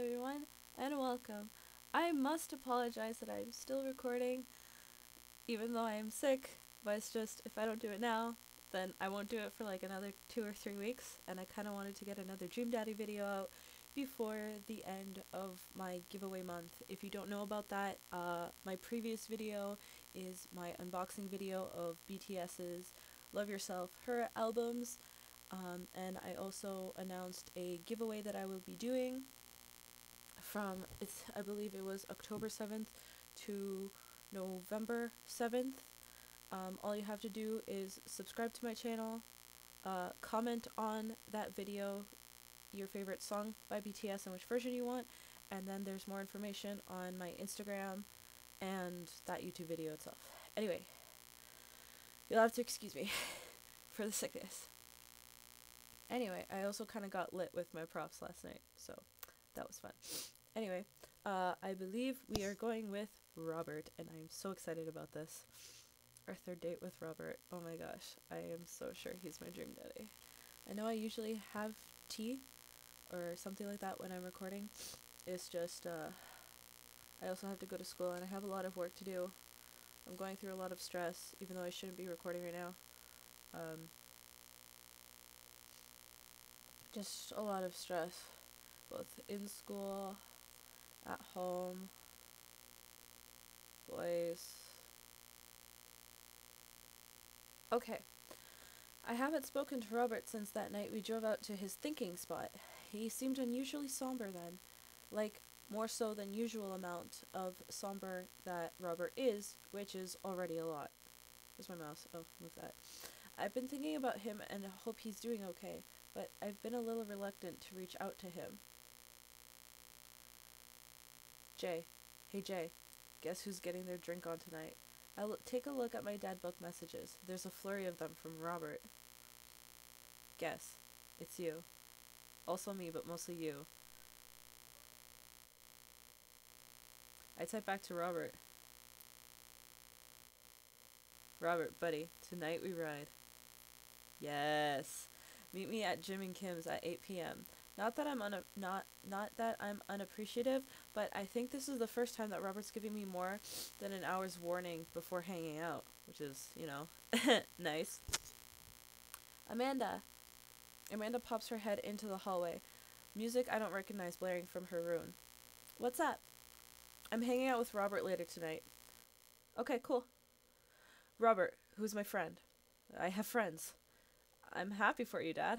everyone, and welcome. I must apologize that I'm still recording, even though I am sick, but it's just, if I don't do it now, then I won't do it for like another 2 or 3 weeks, and I kind of wanted to get another Dream Daddy video out before the end of my giveaway month. If you don't know about that, my previous video is my unboxing video of BTS's Love Yourself, Her albums, and I also announced a giveaway that I will be doing from, I believe it was October 7th to November 7th. All you have to do is subscribe to my channel, comment on that video your favorite song by BTS and which version you want, and then there's more information on my Instagram and that YouTube video itself. Anyway, you'll have to excuse me for the sickness. Anyway, I also kind of got lit with my props last night, so that was fun. Anyway, I believe we are going with Robert, and I am so excited about this. Our third date with Robert. Oh my gosh, I am so sure he's my dream daddy. I know I usually have tea or something like that when I'm recording. It's just, I also have to go to school, and I have a lot of work to do. I'm going through a lot of stress, even though I shouldn't be recording right now. Just a lot of stress, both in school, at home, boys. Okay, I haven't spoken to Robert since that night we drove out to his thinking spot. He seemed unusually somber then, like more so than usual amount of somber that Robert is, which is already a lot. Where's my mouse? Oh, move that. I've been thinking about him and hope he's doing okay, but I've been a little reluctant to reach out to him. Jay. Hey Jay, guess who's getting their drink on tonight? Take a look at my dad book messages. There's a flurry of them from Robert. Guess. It's you. Also me, but mostly you. I type back to Robert. Robert, buddy, tonight we ride. Yes. Meet me at Jim and Kim's at 8 p.m. Not that I'm unappreciative, but I think this is the first time that Robert's giving me more than an hour's warning before hanging out, which is, you know, nice. Amanda. Amanda pops her head into the hallway. Music I don't recognize blaring from her room. What's up? I'm hanging out with Robert later tonight. Okay, cool. Robert, who's my friend? I have friends. I'm happy for you, Dad.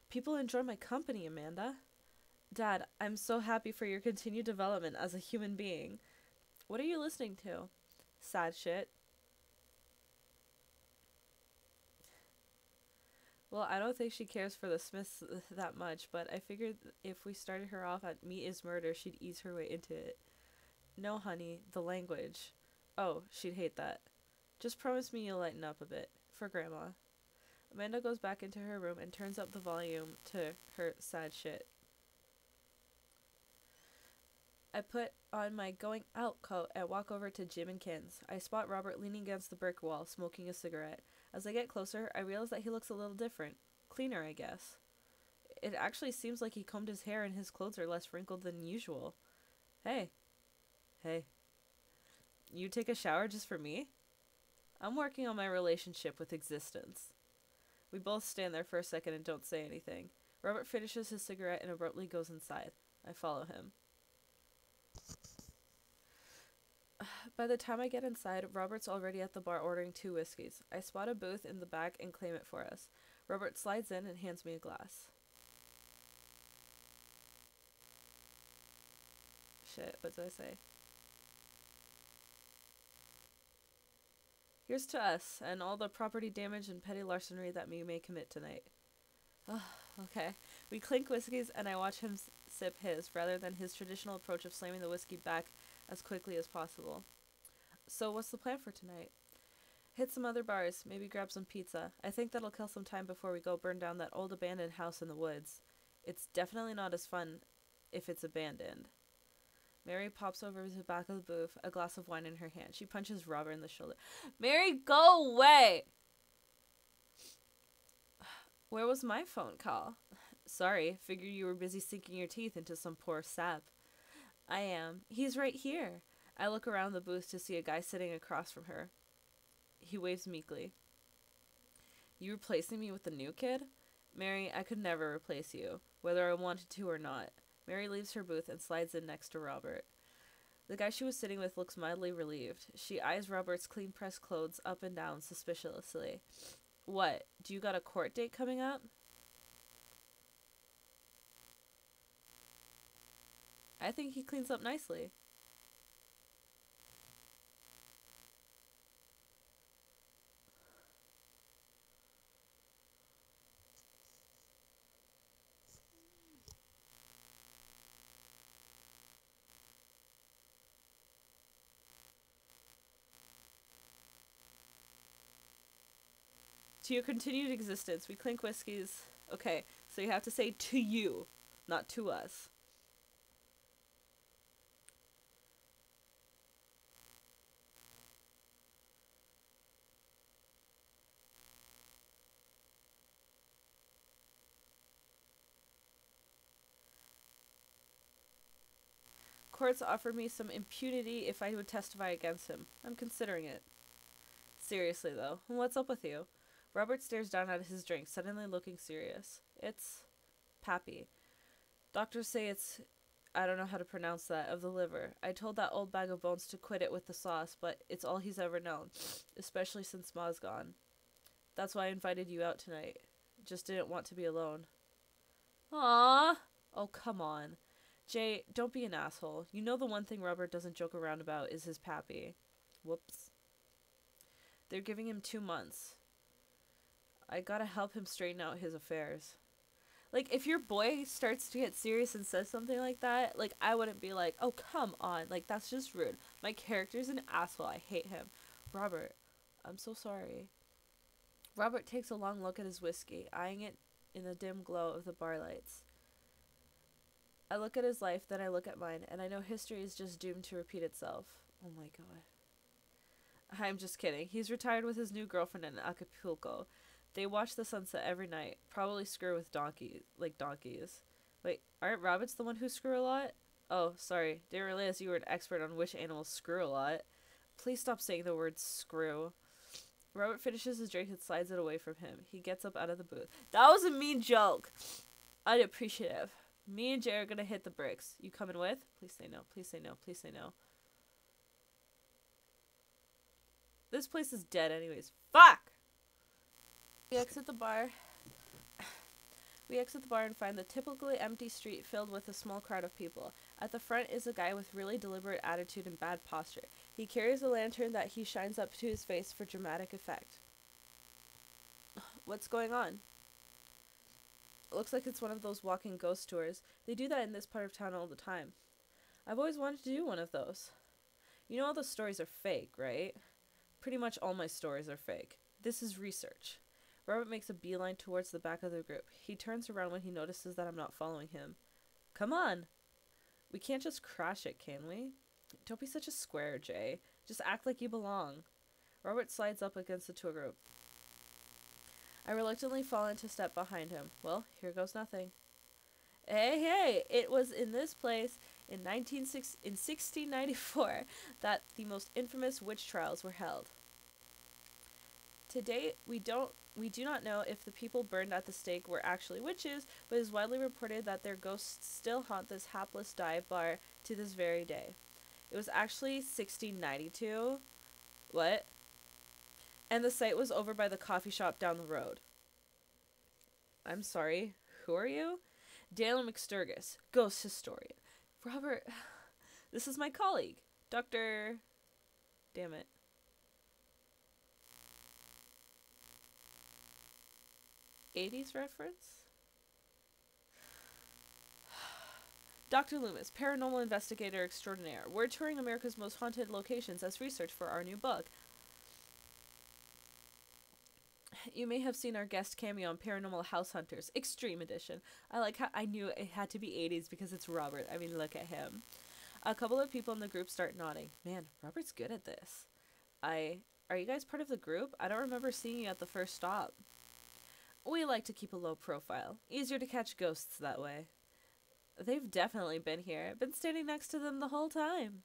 People enjoy my company, Amanda. Dad, I'm so happy for your continued development as a human being. What are you listening to? Sad shit. Well, I don't think she cares for the Smiths that much, but I figured if we started her off at Meat is Murder, she'd ease her way into it. No, honey, the language. Oh, she'd hate that. Just promise me you'll lighten up a bit. For Grandma. Amanda goes back into her room and turns up the volume to her sad shit. I put on my going out coat and walk over to Jim and Kim's. I spot Robert leaning against the brick wall, smoking a cigarette. As I get closer, I realize that he looks a little different. Cleaner, I guess. It actually seems like he combed his hair and his clothes are less wrinkled than usual. Hey. Hey. You take a shower just for me? I'm working on my relationship with existence. We both stand there for a second and don't say anything. Robert finishes his cigarette and abruptly goes inside. I follow him. By the time I get inside, Robert's already at the bar ordering 2 whiskeys. I spot a booth in the back and claim it for us. Robert slides in and hands me a glass. Shit, what do I say? Here's to us, and all the property damage and petty larceny that we may commit tonight. Oh, okay. We clink whiskeys, and I watch him sip his, rather than his traditional approach of slamming the whiskey back as quickly as possible. So what's the plan for tonight? Hit some other bars, maybe grab some pizza. I think that'll kill some time before we go burn down that old abandoned house in the woods. It's definitely not as fun if it's abandoned. Mary pops over to the back of the booth, a glass of wine in her hand. She punches Robert in the shoulder. Mary, go away! Where was my phone call? Sorry, figured you were busy sinking your teeth into some poor sap. I am. He's right here. I look around the booth to see a guy sitting across from her. He waves meekly. You replacing me with the new kid? Mary, I could never replace you, whether I wanted to or not. Mary leaves her booth and slides in next to Robert. The guy she was sitting with looks mildly relieved. She eyes Robert's clean-pressed clothes up and down suspiciously. What? Do you got a court date coming up? I think he cleans up nicely. To your continued existence, we clink whiskeys. Okay, so you have to say to you, not to us. Courts offered me some impunity if I would testify against him. I'm considering it. Seriously, though, what's up with you? Robert stares down at his drink, suddenly looking serious. It's Pappy. Doctors say it's, I don't know how to pronounce that, of the liver. I told that old bag of bones to quit it with the sauce, but it's all he's ever known, especially since Ma's gone. That's why I invited you out tonight. Just didn't want to be alone. Aww. Oh, come on. Jay, don't be an asshole. You know the one thing Robert doesn't joke around about is his pappy. Whoops. They're giving him 2 months. I gotta help him straighten out his affairs. Like, if your boy starts to get serious and says something like that, like, I wouldn't be like, oh, come on. Like, that's just rude. My character's an asshole. I hate him. Robert, I'm so sorry. Robert takes a long look at his whiskey, eyeing it in the dim glow of the bar lights. I look at his life, then I look at mine, and I know history is just doomed to repeat itself. Oh my god. I'm just kidding. He's retired with his new girlfriend in Acapulco. They watch the sunset every night. Probably screw with donkeys. Wait, aren't rabbits the one who screw a lot? Oh, sorry. Didn't realize you were an expert on which animals screw a lot. Please stop saying the word screw. Robert finishes his drink and slides it away from him. He gets up out of the booth. That was a mean joke. Unappreciative. Me and Jay are gonna hit the bricks. You coming with? Please say no. Please say no. Please say no. This place is dead anyways. Fuck! We exit the bar. We exit the bar and find the typically empty street filled with a small crowd of people. At the front is a guy with really deliberate attitude and bad posture. He carries a lantern that he shines up to his face for dramatic effect. What's going on? It looks like it's one of those walking ghost tours. They do that in this part of town all the time. I've always wanted to do one of those. You know all the stories are fake, right? Pretty much all my stories are fake. This is research. Robert makes a beeline towards the back of the group. He turns around when he notices that I'm not following him. Come on! We can't just crash it, can we? Don't be such a square, Jay. Just act like you belong. Robert slides up against the tour group. I reluctantly fall into step behind him. Well, here goes nothing. Hey, it was in this place in 1694 that the most infamous witch trials were held. To date, we do not know if the people burned at the stake were actually witches, but it is widely reported that their ghosts still haunt this hapless dive bar to this very day. It was actually 1692. What? And the site was over by the coffee shop down the road. I'm sorry, who are you? Dale McSturgis, ghost historian. Robert, this is my colleague, Dr. Damn it. '80s reference? Dr. Loomis, paranormal investigator extraordinaire. We're touring America's most haunted locations as research for our new book. You may have seen our guest cameo on Paranormal House Hunters, Extreme Edition. I like how I knew it had to be 80s because it's Robert. I mean, look at him. A couple of people in the group start nodding. Man, Robert's good at this. Are you guys part of the group? I don't remember seeing you at the first stop. We like to keep a low profile. Easier to catch ghosts that way. They've definitely been here. Been standing next to them the whole time.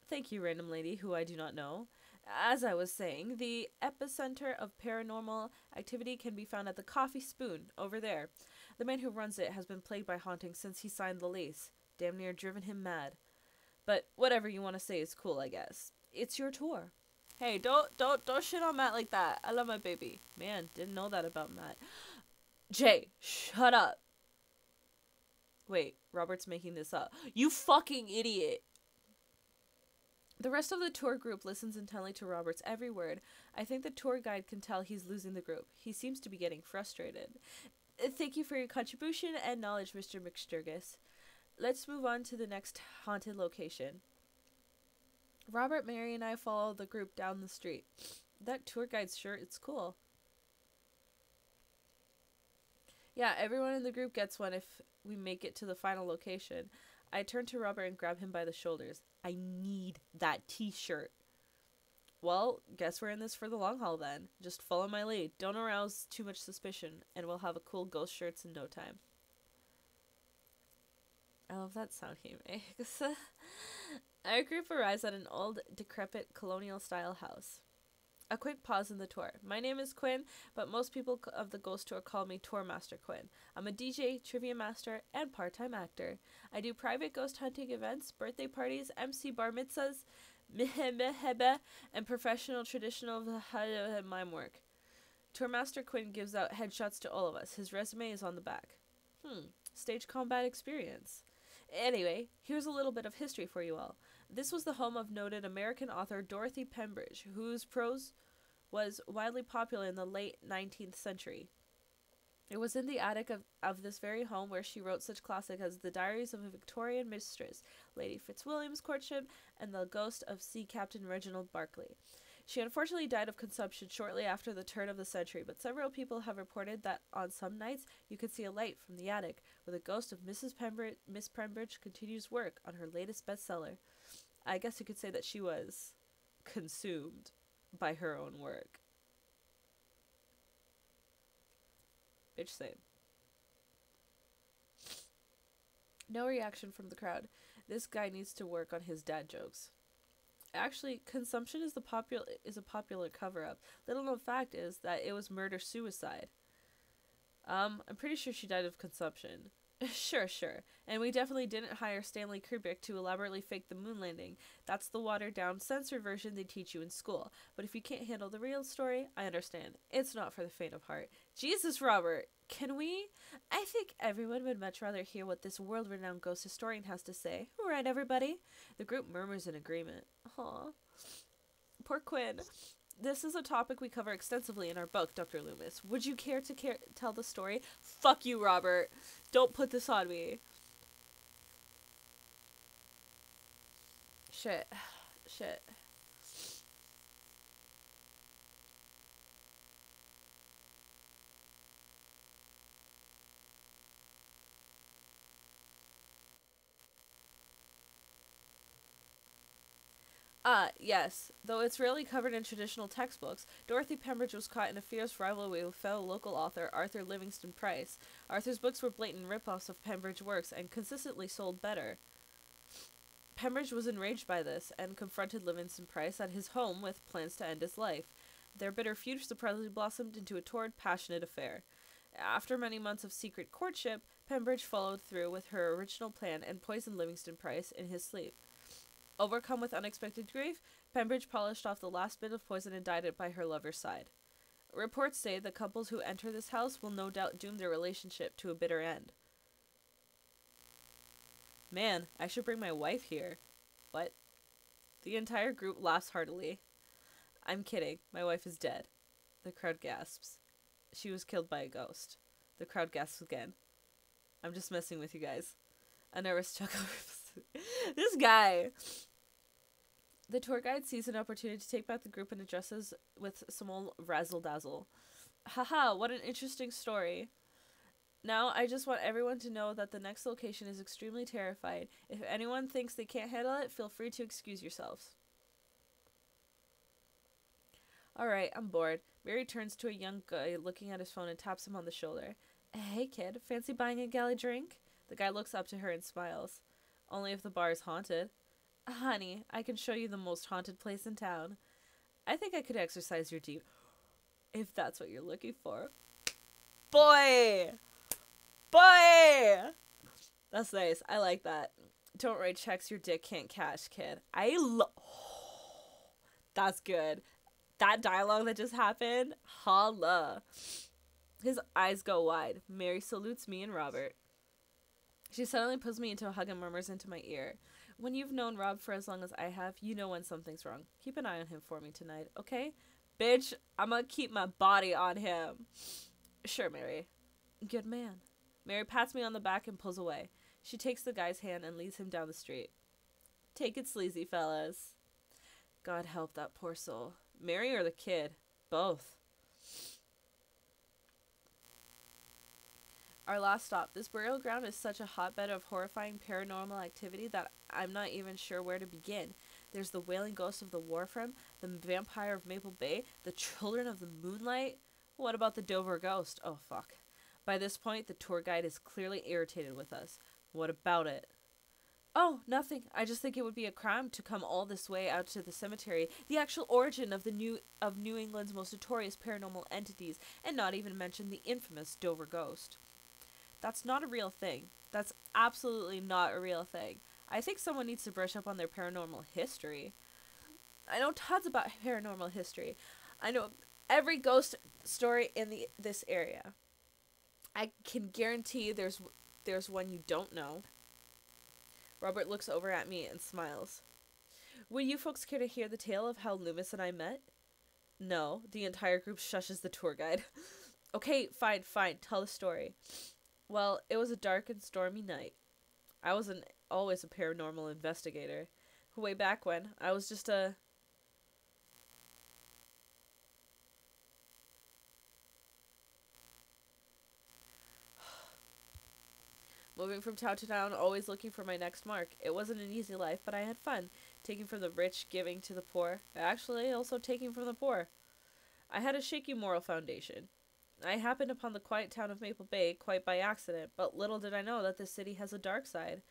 Thank you, random lady who I do not know. As I was saying, the epicenter of paranormal activity can be found at the Coffee Spoon, over there. The man who runs it has been plagued by hauntings since he signed the lease. Damn near driven him mad. But whatever you want to say is cool, I guess. It's your tour. Hey, don't shit on Matt like that. I love my baby. Man, didn't know that about Matt. Jay, shut up. Wait, Robert's making this up. You fucking idiot. The rest of the tour group listens intently to Robert's every word. I think the tour guide can tell he's losing the group. He seems to be getting frustrated. Thank you for your contribution and knowledge, Mr. McSturgis. Let's move on to the next haunted location. Robert, Mary, and I follow the group down the street. That tour guide's shirt, it's cool. Yeah, everyone in the group gets one if we make it to the final location. I turn to Robert and grab him by the shoulders. I need that t-shirt. Well, guess we're in this for the long haul then. Just follow my lead. Don't arouse too much suspicion, and we'll have a cool ghost shirts in no time. I love that sound he makes. Our group arrives at an old, decrepit, colonial-style house. A quick pause in the tour. My name is Quinn, but most people of the Ghost Tour call me Tour Master Quinn. I'm a DJ, trivia master, and part-time actor. I do private ghost hunting events, birthday parties, MC bar mitzvahs, and professional traditional mime work. Tour Master Quinn gives out headshots to all of us. His resume is on the back. Stage combat experience. Anyway, here's a little bit of history for you all. This was the home of noted American author Dorothy Pembridge, whose prose was widely popular in the late 19th century. It was in the attic of this very home where she wrote such classics as The Diaries of a Victorian Mistress, Lady Fitzwilliam's Courtship, and The Ghost of Sea Captain Reginald Barclay. She unfortunately died of consumption shortly after the turn of the century, but several people have reported that on some nights you could see a light from the attic, where the ghost of Miss Pembridge continues work on her latest bestseller. I guess you could say that she was consumed by her own work. Bitch, same. No reaction from the crowd. This guy needs to work on his dad jokes. Actually, consumption is a popular cover-up. Little known fact is that it was murder-suicide. I'm pretty sure she died of consumption. Sure. And we definitely didn't hire Stanley Kubrick to elaborately fake the moon landing. That's the watered-down, censored version they teach you in school. But if you can't handle the real story, I understand. It's not for the faint of heart. Jesus, Robert! Can we? I think everyone would much rather hear what this world-renowned ghost historian has to say. Right, everybody? The group murmurs in agreement. Aw. Poor Quinn. This is a topic we cover extensively in our book, Dr. Loomis. Would you care to tell the story? Fuck you, Robert. Don't put this on me. Shit. Yes. Though it's rarely covered in traditional textbooks, Dorothy Pembridge was caught in a fierce rivalry with fellow local author Arthur Livingston Price. Arthur's books were blatant rip-offs of Pembridge works and consistently sold better. Pembridge was enraged by this and confronted Livingston Price at his home with plans to end his life. Their bitter feud surprisingly blossomed into a torrid, passionate affair. After many months of secret courtship, Pembridge followed through with her original plan and poisoned Livingston Price in his sleep. Overcome with unexpected grief, Pembridge polished off the last bit of poison and died by her lover's side. Reports say the couples who enter this house will no doubt doom their relationship to a bitter end. Man, I should bring my wife here. What? The entire group laughs heartily. I'm kidding. My wife is dead. The crowd gasps. She was killed by a ghost. The crowd gasps again. I'm just messing with you guys. A nervous chuckle. This guy. The tour guide sees an opportunity to take back the group and addresses with some old razzle-dazzle. Haha, what an interesting story. Now, I just want everyone to know that the next location is extremely terrified. If anyone thinks they can't handle it, feel free to excuse yourselves. Alright, I'm bored. Mary turns to a young guy looking at his phone and taps him on the shoulder. Hey kid, fancy buying a gal a drink? The guy looks up to her and smiles. Only if the bar is haunted. Honey, I can show you the most haunted place in town. I think I could exercise your deep, if that's what you're looking for. Boy! Boy! That's nice. I like that. Don't write checks your dick can't cash, kid. That's good. That dialogue that just happened, holla. His eyes go wide. Mary salutes me and Robert. She suddenly pulls me into a hug and murmurs into my ear. When you've known Rob for as long as I have, you know when something's wrong. Keep an eye on him for me tonight, okay? Bitch, I'm gonna keep my body on him. Sure, Mary. Good man. Mary pats me on the back and pulls away. She takes the guy's hand and leads him down the street. Take it sleazy, fellas. God help that poor soul. Mary or the kid? Both. Our last stop. This burial ground is such a hotbed of horrifying paranormal activity that I'm not even sure where to begin. There's the wailing ghost of the Wharfram, the vampire of Maple Bay, the children of the moonlight. What about the Dover ghost? Oh, fuck. By this point, the tour guide is clearly irritated with us. What about it? Oh, nothing. I just think it would be a crime to come all this way out to the cemetery, the actual origin of New England's most notorious paranormal entities, and not even mention the infamous Dover ghost. That's not a real thing. That's absolutely not a real thing. I think someone needs to brush up on their paranormal history. I know tons about paranormal history. I know every ghost story in this area. I can guarantee there's one you don't know. Robert looks over at me and smiles. Would you folks care to hear the tale of how Loomis and I met? No, the entire group shushes the tour guide. Okay, fine, tell the story. Well, it was a dark and stormy night. I wasn't always a paranormal investigator. Way back when, I was just a... Moving from town to town, always looking for my next mark. It wasn't an easy life, but I had fun. Taking from the rich, giving to the poor. Actually, also taking from the poor. I had a shaky moral foundation. I happened upon the quiet town of Maple Bay quite by accident, but little did I know that this city has a dark side.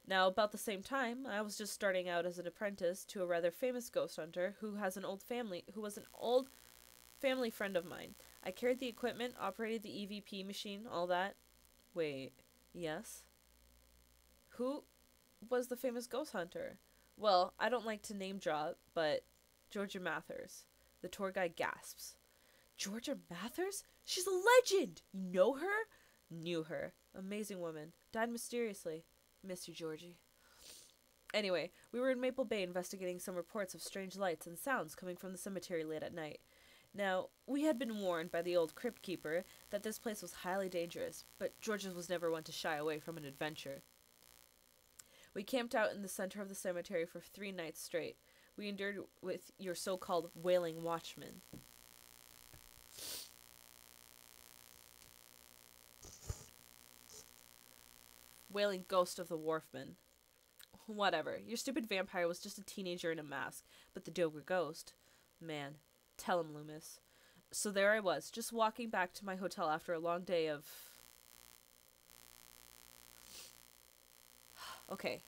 Now, about the same time, I was just starting out as an apprentice to a rather famous ghost hunter who was an old family friend of mine. I carried the equipment, operated the EVP machine, all that. Wait, yes? Who was the famous ghost hunter? Well, I don't like to name drop, but Georgia Mathers. The tour guide gasps. Georgia Mathers? She's a legend! You know her? Knew her. Amazing woman. Died mysteriously. Miss you, Georgie. Anyway, we were in Maple Bay investigating some reports of strange lights and sounds coming from the cemetery late at night. Now, we had been warned by the old crypt keeper that this place was highly dangerous, but Georgia was never one to shy away from an adventure. We camped out in the center of the cemetery for 3 nights straight. We endured with your so-called wailing watchman. Wailing ghost of the wharfman. Whatever. Your stupid vampire was just a teenager in a mask. But the Dover ghost... Man. Tell him, Loomis. So there I was, just walking back to my hotel after a long day of... Okay.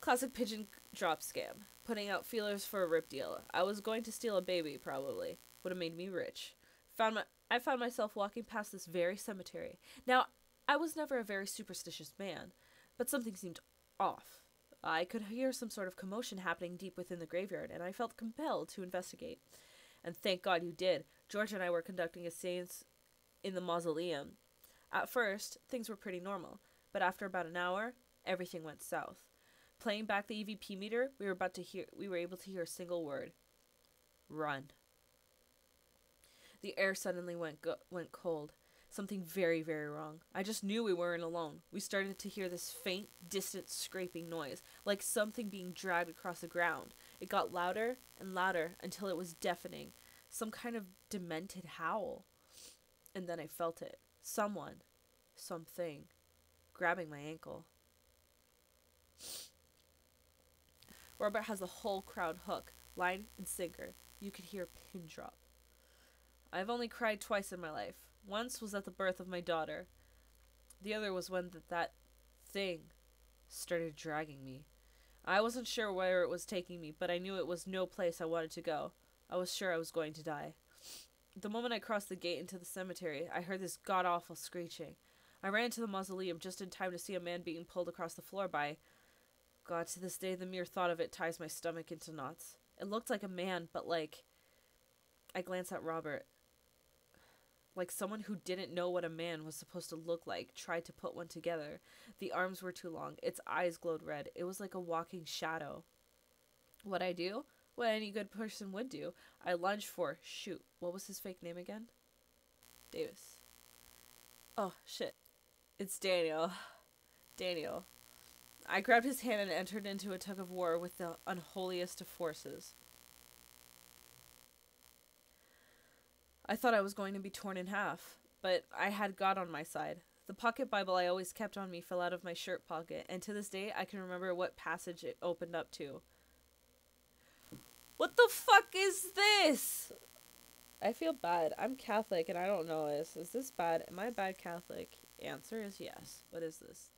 Classic pigeon drop scam. Putting out feelers for a rip deal. I was going to steal a baby, probably. Would have made me rich. I found myself walking past this very cemetery. Now, I was never a very superstitious man, but something seemed off. I could hear some sort of commotion happening deep within the graveyard, and I felt compelled to investigate. And thank God you did. George and I were conducting a seance in the mausoleum. At first, things were pretty normal, but after about an hour, everything went south. Playing back the EVP meter, we were able to hear a single word. Run. The air suddenly went cold. Something very, very wrong. I just knew we weren't alone. We started to hear this faint, distant scraping noise, like something being dragged across the ground. It got louder and louder until it was deafening. Some kind of demented howl. And then I felt it. Something, grabbing my ankle. Robert has the whole crowd hook, line and sinker. You could hear a pin drop. I've only cried twice in my life. Once was at the birth of my daughter. The other was when that thing started dragging me. I wasn't sure where it was taking me, but I knew it was no place I wanted to go. I was sure I was going to die. The moment I crossed the gate into the cemetery, I heard this god-awful screeching. I ran to the mausoleum just in time to see a man being pulled across the floor by... God, to this day, the mere thought of it ties my stomach into knots. It looked like a man, but like... I glanced at Robert. Like someone who didn't know what a man was supposed to look like tried to put one together. The arms were too long. Its eyes glowed red. It was like a walking shadow. What'd I do? What any good person would do. I lunged for... Shoot, what was his fake name again? Davis. Oh, shit. It's Daniel. Daniel. I grabbed his hand and entered into a tug of war with the unholiest of forces. I thought I was going to be torn in half, but I had God on my side. The pocket Bible I always kept on me fell out of my shirt pocket, and to this day I can remember what passage it opened up to. What the fuck is this? I feel bad. I'm Catholic and I don't know this. Is this bad? Am I a bad Catholic? Answer is yes. What is this?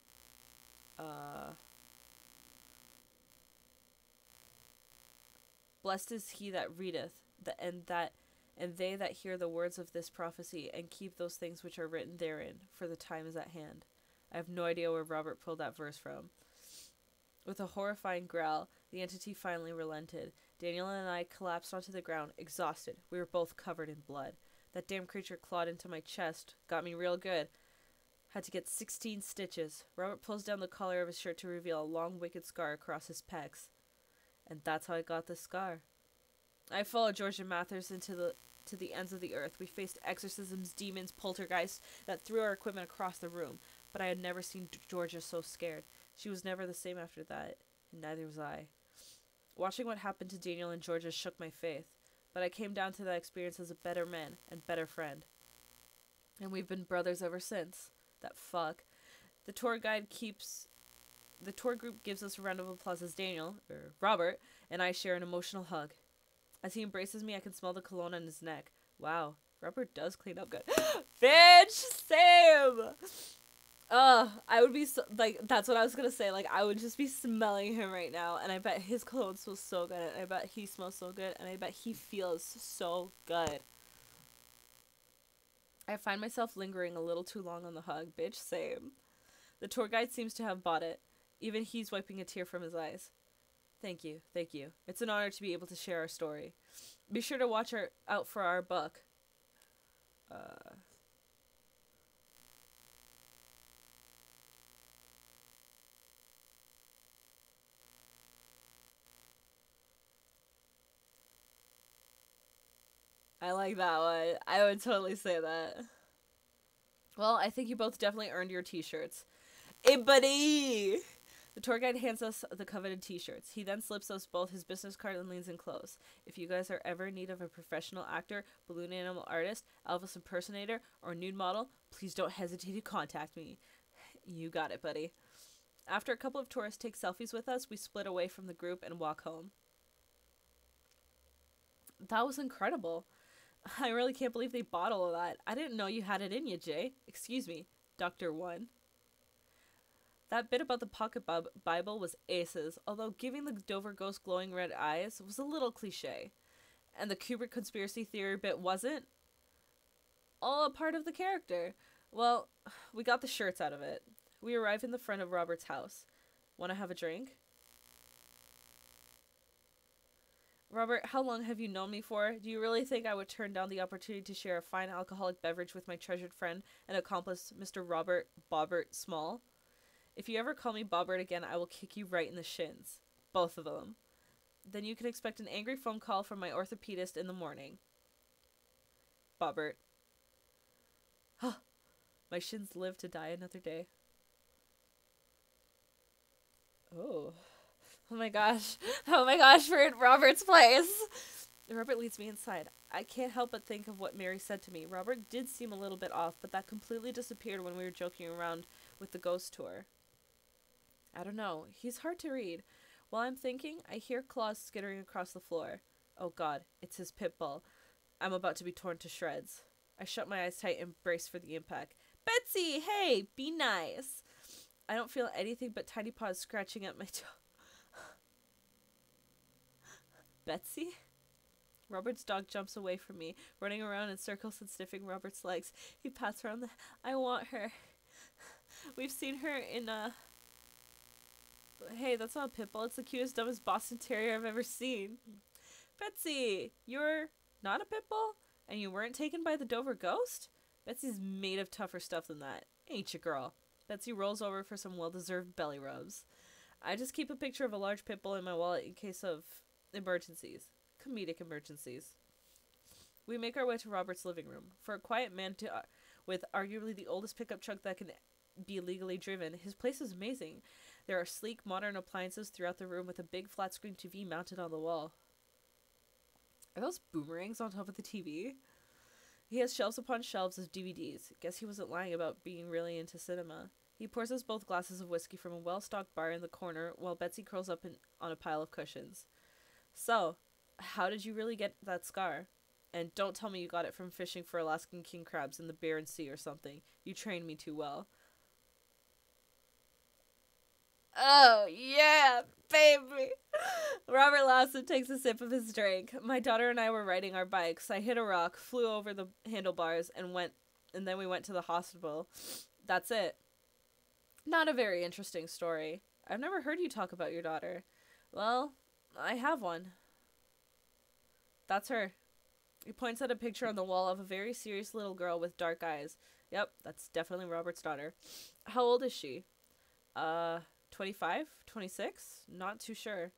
Blessed is he that readeth, and they that hear the words of this prophecy, and keep those things which are written therein, for the time is at hand. I have no idea where Robert pulled that verse from. With a horrifying growl, the entity finally relented. Daniel and I collapsed onto the ground, exhausted. We were both covered in blood. That damn creature clawed into my chest, got me real good. Had to get 16 stitches. Robert pulls down the collar of his shirt to reveal a long, wicked scar across his pecs. And that's how I got this scar. I followed George and Mathers to the ends of the earth. We faced exorcisms, demons, poltergeists that threw our equipment across the room. But I had never seen Georgia so scared. She was never the same after that, and neither was I. Watching what happened to Daniel and Georgia shook my faith, but I came down to that experience as a better man and better friend. And we've been brothers ever since. That fuck. The tour group gives us a round of applause as Daniel, or Robert, and I share an emotional hug. As he embraces me, I can smell the cologne on his neck. Wow, Robert does clean up good. Bitch, same! I would be so, like, that's what I was gonna say. Like, I would just be smelling him right now, and I bet his cologne smells so good, and I bet he smells so good, and I bet he feels so good. I find myself lingering a little too long on the hug. Bitch, same. The tour guide seems to have bought it. Even he's wiping a tear from his eyes. Thank you, thank you. It's an honor to be able to share our story. Be sure to watch out for our book. I like that one. I would totally say that. Well, I think you both definitely earned your t-shirts. Hey, buddy! The tour guide hands us the coveted t-shirts. He then slips us both his business card and leans in close. If you guys are ever in need of a professional actor, balloon animal artist, Elvis impersonator, or nude model, please don't hesitate to contact me. You got it, buddy. After a couple of tourists take selfies with us, we split away from the group and walk home. That was incredible. I really can't believe they bought all of that. I didn't know you had it in you, Jay. Excuse me, Dr. One. That bit about the pocket Bible was aces, although giving the Dover ghost glowing red eyes was a little cliche. And the Kubrick conspiracy theory bit wasn't. All a part of the character. Well, we got the shirts out of it. We arrive in the front of Robert's house. Want to have a drink? Robert, how long have you known me for? Do you really think I would turn down the opportunity to share a fine alcoholic beverage with my treasured friend and accomplice, Mr. Robert Bobbert Small? If you ever call me Bobbert again, I will kick you right in the shins. Both of them. Then you can expect an angry phone call from my orthopedist in the morning. Bobbert. My shins live to die another day. Oh. Oh my gosh. Oh my gosh, we're in Robert's place. Robert leads me inside. I can't help but think of what Mary said to me. Robert did seem a little bit off, but that completely disappeared when we were joking around with the ghost tour. I don't know. He's hard to read. While I'm thinking, I hear claws skittering across the floor. Oh god, it's his pit bull. I'm about to be torn to shreds. I shut my eyes tight and brace for the impact. Betsy, hey, be nice. I don't feel anything but tiny paws scratching at my toe. Betsy? Robert's dog jumps away from me, running around in circles and sniffing Robert's legs. He pats her on the... I want her. We've seen her in Hey, that's not a pit bull. It's the cutest, dumbest Boston Terrier I've ever seen. Betsy, you're not a pit bull? And you weren't taken by the Dover ghost? Betsy's made of tougher stuff than that. Ain't you, girl? Betsy rolls over for some well-deserved belly rubs. I just keep a picture of a large pit bull in my wallet in case of emergencies. Comedic emergencies. We make our way to Robert's living room. For a quiet man with arguably the oldest pickup truck that can be legally driven, his place is amazing. There are sleek, modern appliances throughout the room with a big flat-screen TV mounted on the wall. Are those boomerangs on top of the TV? He has shelves upon shelves of DVDs. Guess he wasn't lying about being really into cinema. He pours us both glasses of whiskey from a well-stocked bar in the corner while Betsy curls up on a pile of cushions. So, how did you really get that scar? And don't tell me you got it from fishing for Alaskan king crabs in the Barren Sea or something. You trained me too well. Oh, yeah, baby. Robert laughs and takes a sip of his drink. My daughter and I were riding our bikes. I hit a rock, flew over the handlebars, and then we went to the hospital. That's it. Not a very interesting story. I've never heard you talk about your daughter. Well, I have one. That's her. He points at a picture on the wall of a very serious little girl with dark eyes. Yep, that's definitely Robert's daughter. How old is she? 25? 26? Not too sure.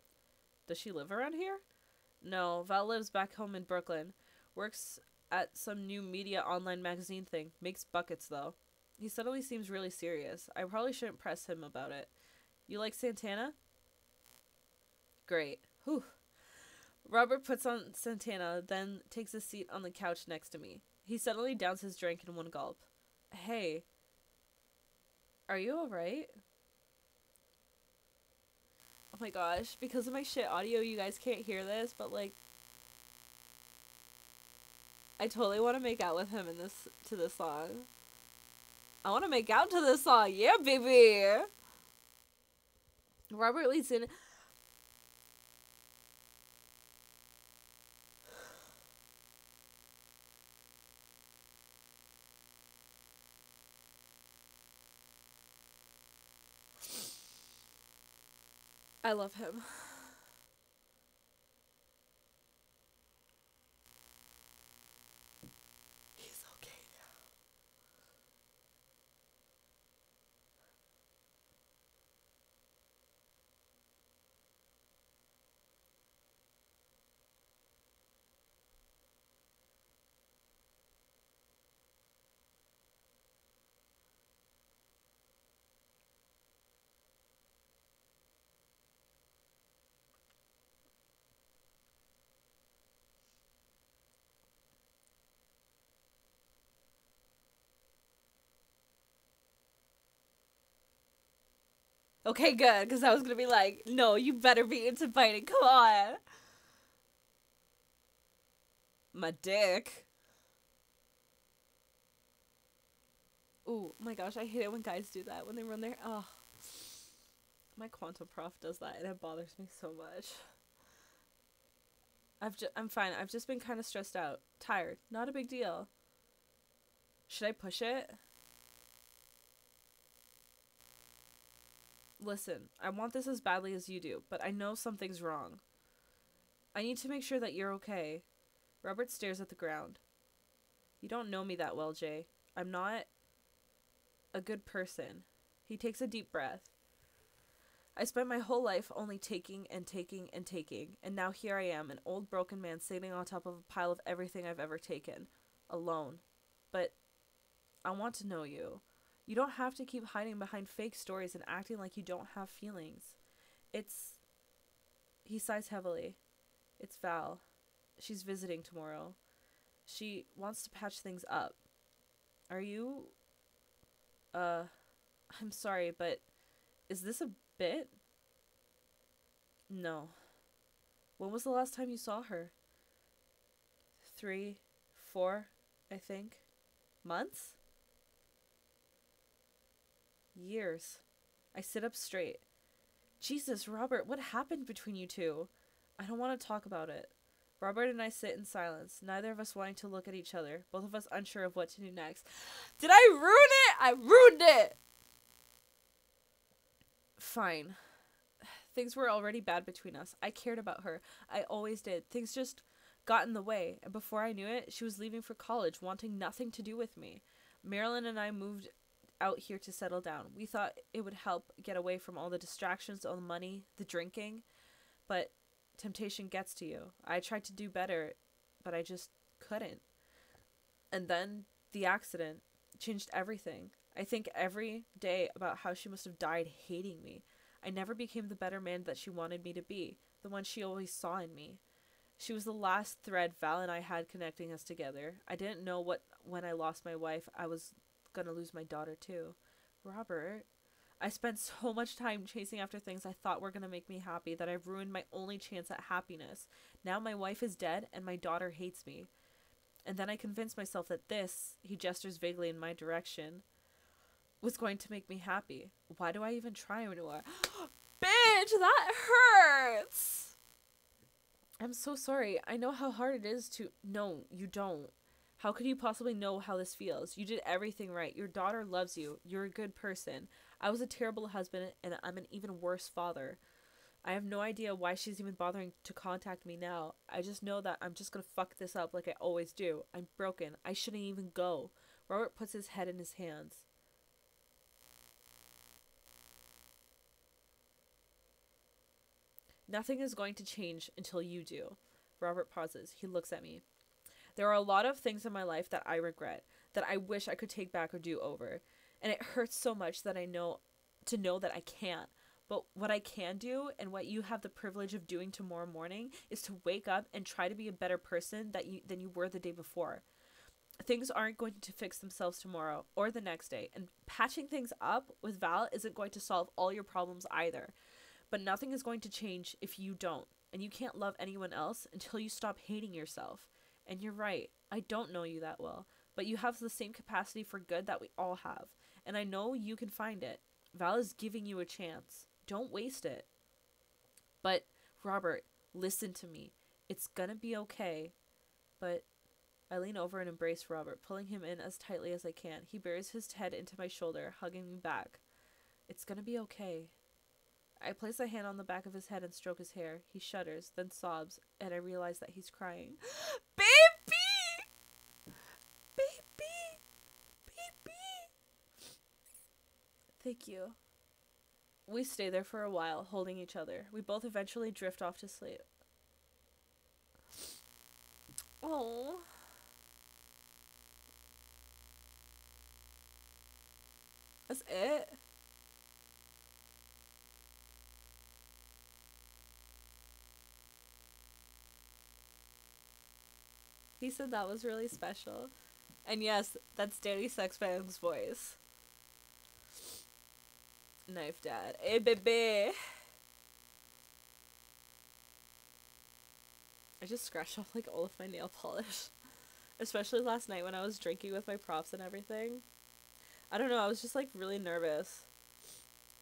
Does she live around here? No, Val lives back home in Brooklyn. Works at some new media online magazine thing. Makes buckets, though. He suddenly seems really serious. I probably shouldn't press him about it. You like Santana? Great. Whew. Robert puts on Santana, then takes a seat on the couch next to me. He suddenly downs his drink in one gulp. Hey. Are you alright? Oh my gosh, because of my shit audio, you guys can't hear this, but like, I totally want to make out with him to this song. I want to make out to this song, yeah, baby! Robert leads in. I love him. He's okay now. Okay, good, because I was gonna be like, no, you better be into biting, come on! My dick. Ooh, my gosh, I hate it when guys do that, when they run their... Oh. My quantum prof does that, and it bothers me so much. I'm fine, I've just been kind of stressed out. Tired. Not a big deal. Should I push it? Listen, I want this as badly as you do, but I know something's wrong. I need to make sure that you're okay. Robert stares at the ground. You don't know me that well, Jay. I'm not a good person. He takes a deep breath. I spent my whole life only taking and taking and taking, and now here I am, an old broken man sitting on top of a pile of everything I've ever taken. Alone. But I want to know you. You don't have to keep hiding behind fake stories and acting like you don't have feelings. He sighs heavily. It's Val. She's visiting tomorrow. She wants to patch things up. Are you... I'm sorry, but is this a bit? No. When was the last time you saw her? 3, 4, I think. Months? Years. I sit up straight. Jesus, Robert, what happened between you two? I don't want to talk about it. Robert and I sit in silence, neither of us wanting to look at each other, both of us unsure of what to do next. Did I ruin it? I ruined it! Fine. Things were already bad between us. I cared about her. I always did. Things just got in the way, and before I knew it, she was leaving for college, wanting nothing to do with me. Marilyn and I moved out here to settle down. We thought it would help get away from all the distractions, all the money, the drinking, but temptation gets to you. I tried to do better, but I just couldn't. And then the accident changed everything. I think every day about how she must have died hating me. I never became the better man that she wanted me to be, the one she always saw in me. She was the last thread Val and I had connecting us together. I didn't know when I lost my wife, I was gonna lose my daughter too. Robert, I spent so much time chasing after things I thought were gonna make me happy that I've ruined my only chance at happiness. Now my wife is dead and my daughter hates me. And then I convinced myself that this, he gestures vaguely in my direction, was going to make me happy. Why do I even try anymore? Bitch, that hurts! I'm so sorry. I know how hard it is to... No, you don't. How could you possibly know how this feels? You did everything right. Your daughter loves you. You're a good person. I was a terrible husband, and I'm an even worse father. I have no idea why she's even bothering to contact me now. I just know that I'm just gonna fuck this up like I always do. I'm broken. I shouldn't even go. Robert puts his head in his hands. Nothing is going to change until you do. Robert pauses. He looks at me. There are a lot of things in my life that I regret, that I wish I could take back or do over. And it hurts so much that I know that I can't. But what I can do, and what you have the privilege of doing tomorrow morning, is to wake up and try to be a better person than you were the day before. Things aren't going to fix themselves tomorrow or the next day, and patching things up with Val isn't going to solve all your problems either. But nothing is going to change if you don't, and you can't love anyone else until you stop hating yourself. And you're right, I don't know you that well, but you have the same capacity for good that we all have, and I know you can find it. Val is giving you a chance. Don't waste it. But, Robert, listen to me. It's gonna be okay. But I lean over and embrace Robert, pulling him in as tightly as I can. He buries his head into my shoulder, hugging me back. It's gonna be okay. I place a hand on the back of his head and stroke his hair. He shudders, then sobs, and I realize that he's crying. Baby! Baby! Baby! Thank you. We stay there for a while, holding each other. We both eventually drift off to sleep. Oh. That's it? He said that was really special. And yes, that's Danny Sexband's voice. Knife Dad. Hey, baby. I just scratched off like all of my nail polish. Especially last night when I was drinking with my props and everything. I don't know, I was just like really nervous.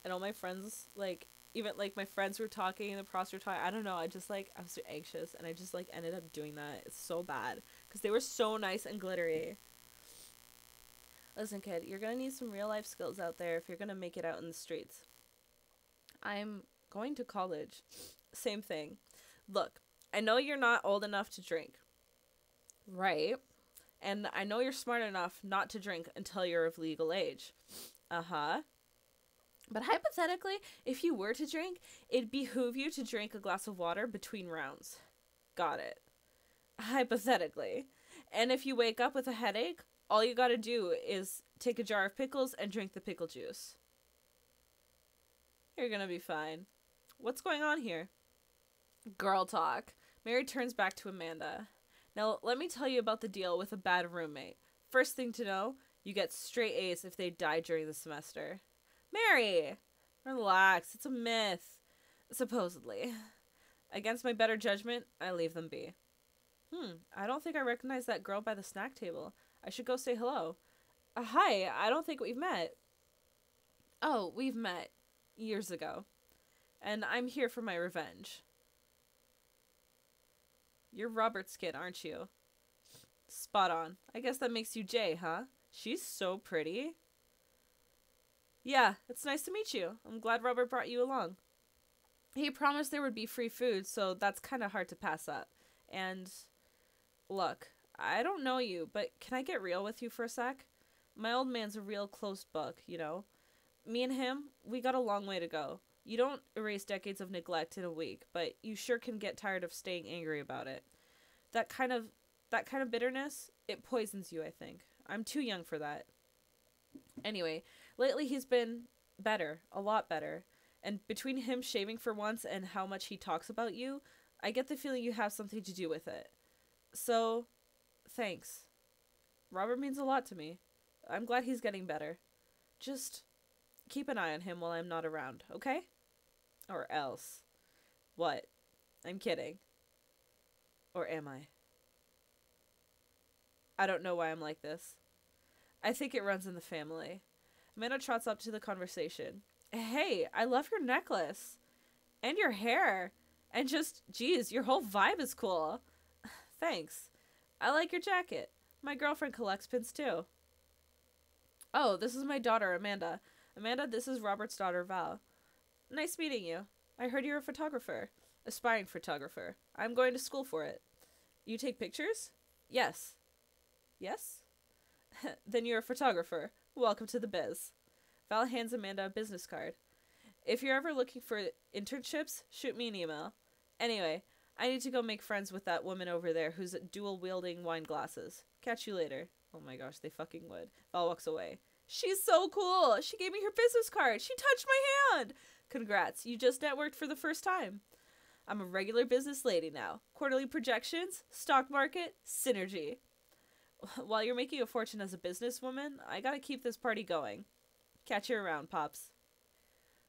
And all my friends, like, even like my friends were talking and the props were talking. I don't know, I was so anxious and I just like ended up doing that. It's so bad. Because they were so nice and glittery. Listen, kid, you're gonna need some real life skills out there if you're gonna make it out in the streets. I'm going to college. Same thing. Look, I know you're not old enough to drink. Right. And I know you're smart enough not to drink until you're of legal age. Uh-huh. But hypothetically, if you were to drink, it'd behoove you to drink a glass of water between rounds. Got it. Hypothetically. And if you wake up with a headache, all you gotta do is take a jar of pickles and drink the pickle juice. You're gonna be fine. What's going on here? Girl talk. Mary turns back to Amanda. Now, let me tell you about the deal with a bad roommate. First thing to know, you get straight A's if they die during the semester. Mary! Relax, it's a myth. Supposedly. Against my better judgment, I leave them be. I don't think I recognize that girl by the snack table. I should go say hello. Hi, I don't think we've met. Oh, we've met years ago, and I'm here for my revenge. You're Robert's kid, aren't you? Spot on. I guess that makes you Jay, huh? She's so pretty. Yeah, it's nice to meet you. I'm glad Robert brought you along. He promised there would be free food, so that's kind of hard to pass up. And look, I don't know you, but can I get real with you for a sec? My old man's a real closed book, you know? Me and him, we got a long way to go. You don't erase decades of neglect in a week, but you sure can get tired of staying angry about it. That kind of bitterness, it poisons you, I think. I'm too young for that. Anyway, lately he's been better, a lot better. And between him shaving for once and how much he talks about you, I get the feeling you have something to do with it. So, thanks. Robert means a lot to me. I'm glad he's getting better. Just keep an eye on him while I'm not around, okay? Or else. What? I'm kidding. Or am I? I don't know why I'm like this. I think it runs in the family. Amanda trots up to the conversation. Hey, I love your necklace. And your hair. And just, geez, your whole vibe is cool. Thanks. I like your jacket. My girlfriend collects pins too. Oh, this is my daughter, Amanda. Amanda, this is Robert's daughter, Val. Nice meeting you. I heard you're a photographer. Aspiring photographer. I'm going to school for it. You take pictures? Yes. Yes? Then you're a photographer. Welcome to the biz. Val hands Amanda a business card. If you're ever looking for internships, shoot me an email. Anyway, I need to go make friends with that woman over there who's dual-wielding wine glasses. Catch you later. Oh my gosh, they fucking would. Val walks away. She's so cool! She gave me her business card! She touched my hand! Congrats, you just networked for the first time. I'm a regular business lady now. Quarterly projections, stock market, synergy. While you're making a fortune as a businesswoman, I gotta keep this party going. Catch you around, Pops.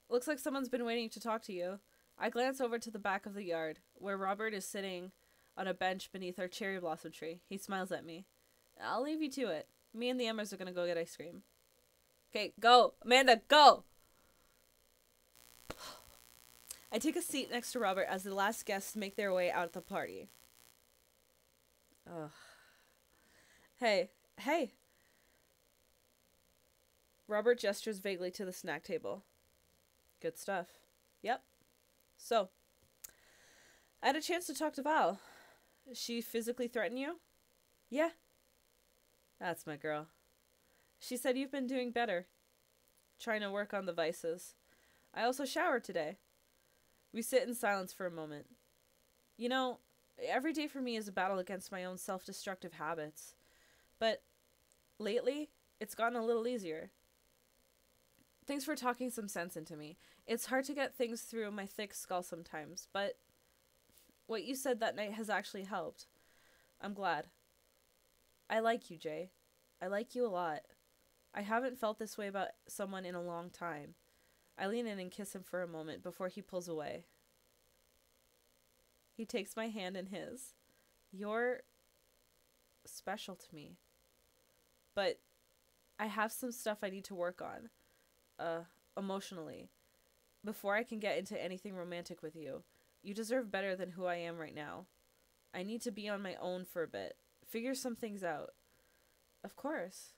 Looks like someone's been waiting to talk to you. I glance over to the back of the yard, where Robert is sitting on a bench beneath our cherry blossom tree. He smiles at me. I'll leave you to it. Me and the Emmers are gonna go get ice cream. Okay, go! Amanda, go! I take a seat next to Robert as the last guests make their way out of the party. Ugh. Hey! Robert gestures vaguely to the snack table. Good stuff. Yep. So, I had a chance to talk to Val. She physically threaten you? Yeah. That's my girl. She said you've been doing better. Trying to work on the vices. I also showered today. We sit in silence for a moment. You know, every day for me is a battle against my own self-destructive habits. But lately, it's gotten a little easier. Thanks for talking some sense into me. It's hard to get things through my thick skull sometimes, but what you said that night has actually helped. I'm glad. I like you, Jay. I like you a lot. I haven't felt this way about someone in a long time. I lean in and kiss him for a moment before he pulls away. He takes my hand in his. You're special to me. But I have some stuff I need to work on. Emotionally. Before I can get into anything romantic with you. You deserve better than who I am right now. I need to be on my own for a bit. Figure some things out. Of course.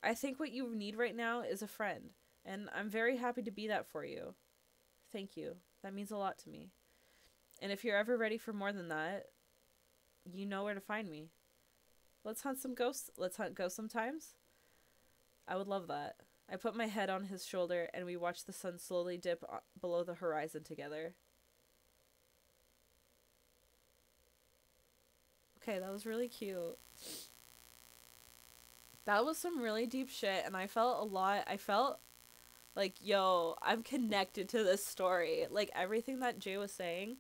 I think what you need right now is a friend. And I'm very happy to be that for you. Thank you. That means a lot to me. And if you're ever ready for more than that, you know where to find me. Let's hunt some ghosts. Let's hunt ghosts sometimes. I would love that. I put my head on his shoulder and we watch the sun slowly dip below the horizon together. Okay, that was really cute. That was some really deep shit, and I felt a lot. I felt like, yo, I'm connected to this story. Like, everything that Jay was saying,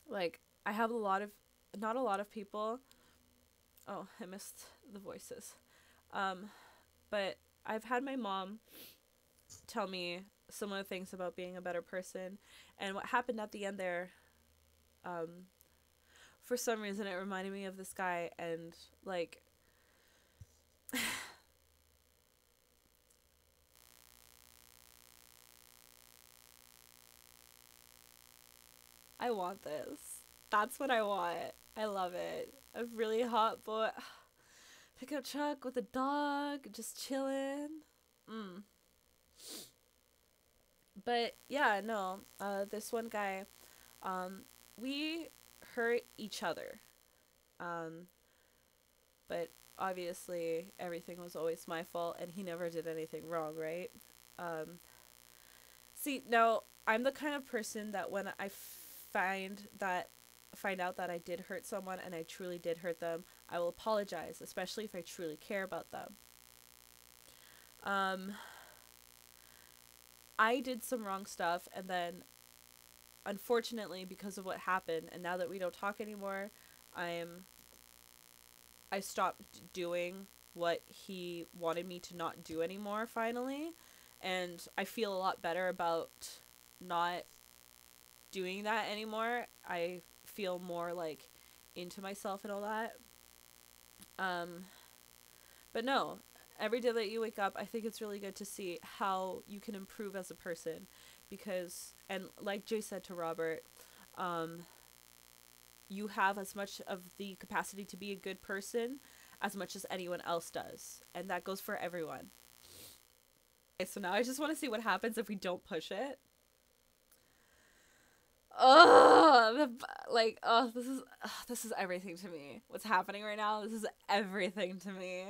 like, I have not a lot of people. Oh, I missed the voices. But I've had my mom tell me some of the things about being a better person, and what happened at the end there, for some reason it reminded me of this guy, and, like, I want this. That's what I want. I love it. A really hot boy pickup truck with a dog, just chilling. Mm. But yeah, no. This one guy, um, we hurt each other. Um, but obviously everything was always my fault, and he never did anything wrong, right? Um, See, now I'm the kind of person that when I find out that I did hurt someone and I truly did hurt them, I will apologize, especially if I truly care about them. Um, I did some wrong stuff, and then unfortunately, because of what happened, and now that we don't talk anymore, I'm I stopped doing what he wanted me to not do anymore finally, and I feel a lot better about not doing that anymore. I feel more like into myself and all that. Um but no, every day that you wake up, I think it's really good to see how you can improve as a person, because, and like Jay said to Robert, um you have as much of the capacity to be a good person as much as anyone else does, and that goes for everyone. Okay, so now I just want to see what happens if we don't push it. Oh, this is everything to me. What's happening right now? This is everything to me.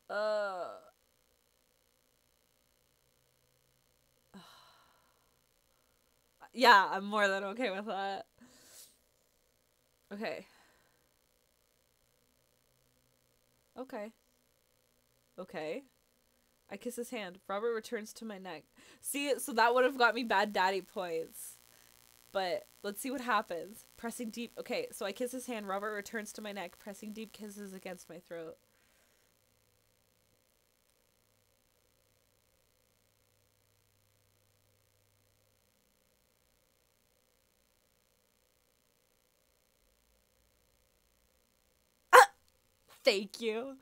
Uh, yeah, I'm more than okay with that. Okay. Okay. Okay. I kiss his hand. Robert returns to my neck. See, so that would have got me bad daddy points. But let's see what happens. Pressing deep. Okay, so I kiss his hand. Robert returns to my neck, pressing deep kisses against my throat. Thank you.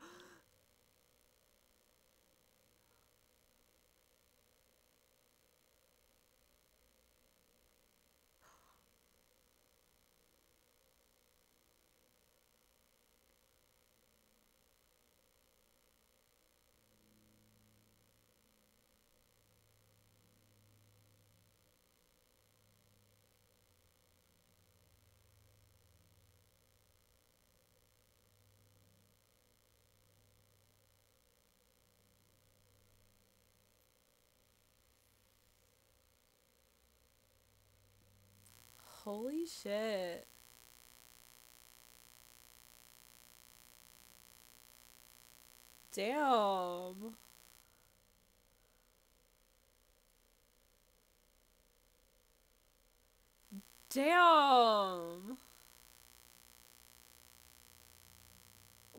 Holy shit. Damn. Damn.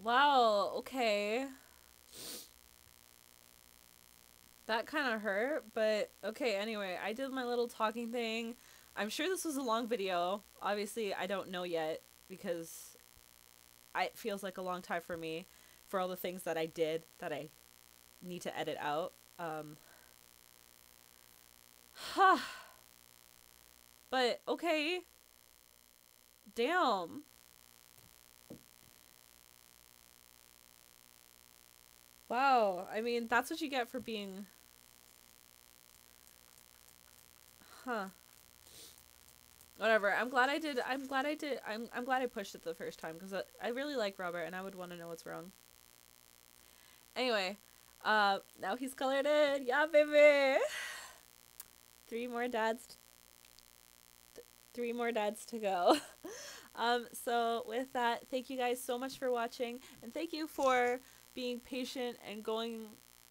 Wow, okay. That kind of hurt, but okay, anyway, I did my little talking thing. I'm sure this was a long video. Obviously, I don't know yet because it feels like a long time for me for all the things that I did that I need to edit out. Huh. But okay. Damn. Wow. I mean, that's what you get for being. Huh. Whatever. I'm glad I did. I'm glad I pushed it the first time because I really like Robert and I would want to know what's wrong. Anyway, now he's colored in. Yeah, baby. Three more dads. 3 more dads to go. So with that, thank you guys so much for watching, and thank you for being patient and going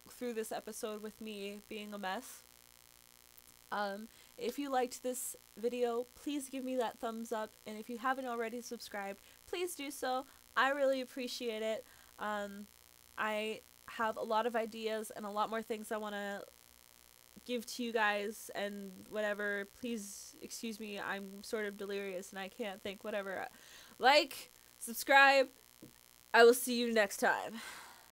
through this episode with me being a mess. If you liked this video, please give me that thumbs up, and if you haven't already subscribed, please do so. I really appreciate it. I have a lot of ideas and a lot more things I want to give to you guys and whatever. Please excuse me, I'm sort of delirious and I can't think. Whatever. Like, subscribe. I will see you next time.